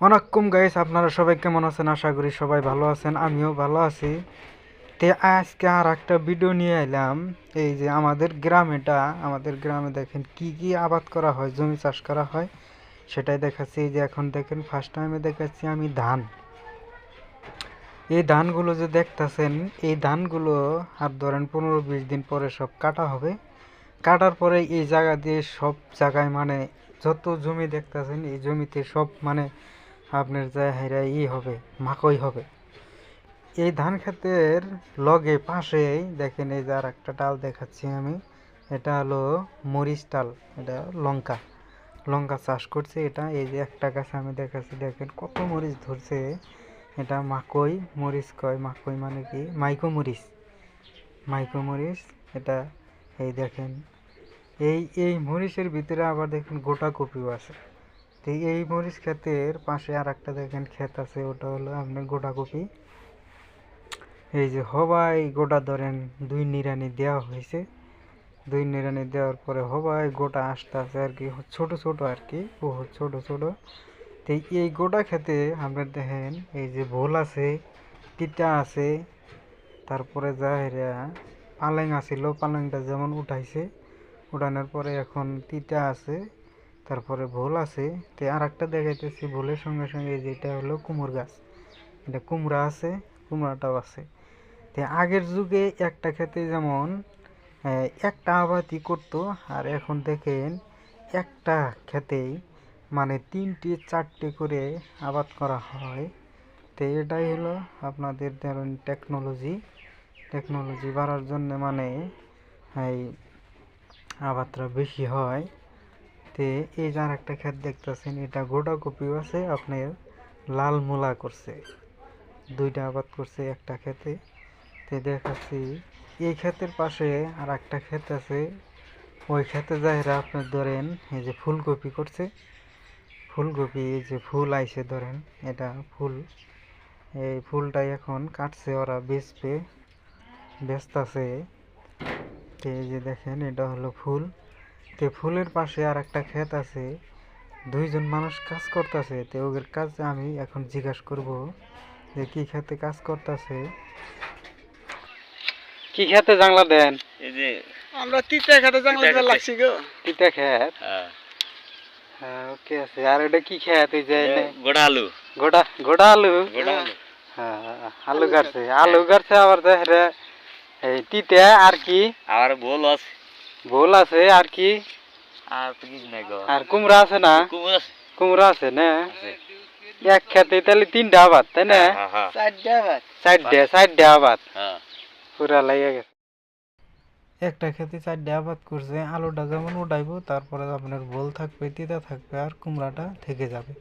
অনাক্কুম guys, আপনারা সবাই কেমন আছেন? আশা করি সবাই ভালো আছেন, আমিও ভালো আছি। তে আজকে আর একটা ভিডিও নিয়ে এলাম। এই যে আমাদের গ্রামে দেখেন কি কি আবাদ করা হয়, জমি চাষ করা হয় সেটাই দেখাচ্ছি। এই যে এখন দেখেন ফার্স্ট টাইমে দেখাচ্ছি আমি ধান। এই ধানগুলো যে দেখতেছেন, এই ধানগুলো আর ধরেন 15-20 দিন পরে সব কাটা হবে। কাটার পরে এই জায়গা দিয়ে সব জায়গায় মানে যত জমি দেখতেছেন এই জমিতে সব মানে আপনার জায়গায় হবে, মাকই হবে। এই ধান ক্ষেতের লগে পাশেই দেখেন এই যে আর একটা ডাল দেখাচ্ছি আমি। এটা হলো মরিচ ডাল, এটা লঙ্কা লঙ্কা চাষ করছে। এটা এই যে একটা গাছে আমি দেখাচ্ছি, দেখেন কত মরিচ ধরছে। এটা মাকই মরিচ কয়, মাকই মানে কি মাইকো মরিচ এটা। এই দেখেন এই মরিচের ভিতরে আবার দেখেন গোটা কপিও আছে। তো এই মরিচ ক্ষেতের পাশে আর একটা দেখেন ক্ষেত আছে, ওটা হলো আপনার গোটা কপি। এই যে হবাই গোটা ধরেন 2 নিড়ানি দেওয়া হয়েছে। 2 নিড়ানি দেওয়ার পরে হবাই গোটা আসতে আছে আর কি, ছোট ছোট আর কি, বহুত ছোট ছোট। তো এই গোটা খেতে আপনার দেখেন এই যে ভোল আছে, তিতা আছে, তারপরে যা পালেং আছিল, পালেংটা যেমন উঠাইছে, উঠানোর পরে এখন তিতা আছে, তারপরে ভোল আছে। তো আর একটা দেখাইতেছি ভোলের সঙ্গে সঙ্গে যেটা হলো কুমড় গাছ, এটা কুমড়া আছে, কুমড়াটাও আছে। তো আগের যুগে একটা ক্ষেতে যেমন একটা আবাদই করতো, আর এখন দেখেন একটা ক্ষেতেই মানে 3টে 4টে করে আবাদ করা হয়। তো এটাই হলো আপনাদের ধরুন টেকনোলজি বাড়ার জন্য মানে এই আবাদটা বেশি হয়। তে এই যে আর একটা ক্ষেত দেখতেছেন, এটা গোটা কপিও আছে, আপনার লাল মূলা করছে, 2টা আবাদ করছে একটা ক্ষেতে। তে দেখাচ্ছি এই ক্ষেতের পাশে আর একটা ক্ষেত আছে, ওই ক্ষেতে যাইরা আপনার ধরেন এই যে ফুলকপি করছে, ফুলকপি এই যে ফুল আইছে ধরেন, এটা ফুল, এই ফুলটাই এখন কাটছে, ওরা বেচতাছে। এই যে দেখেন এটা হলো ফুল। তে ফুলের পাশে আর একটা ক্ষেত আছে, 2জন মানুষ কাজ করতেছে। তো ওদের কাজ আমি এখন জিজ্ঞাসা করব যে কি খেতে কাজ করতেছে, কি খেতে জানলা দেন। এই যে আমরা তিতা খেতে জাংলা দিতে লাগছি গো। তিতা খেত, হ্যাঁ হ্যাঁ ওকে আছে। আর এটা কি খেত? এই যে গোটা আলু, গোটা আলু, গোটা আলু। হ্যাঁ আলু গাড়ছে আবার দেখে এই তিতা। আর কি? আর ভোল আছে আর কি? আর তো কিছু নাই গো। আর কুমড়া আছে না? কুমড়ো আছে। কুমড়া আছে না? আছে। এক খেতে তাহলে 3টা আবাদ, তাই না? হ্যাঁ হ্যাঁ 4টা আবার 4টে আবাদ হ্যাঁ। পুরা লাগে গেছে। একটা খেতে 4টে আবাদ করছে। আলুটা যেমন উঠাইবো, তারপরে আপনার ভোল থাকবে, তিতা থাকবে, আর কুমড়াটা থেকে যাবে।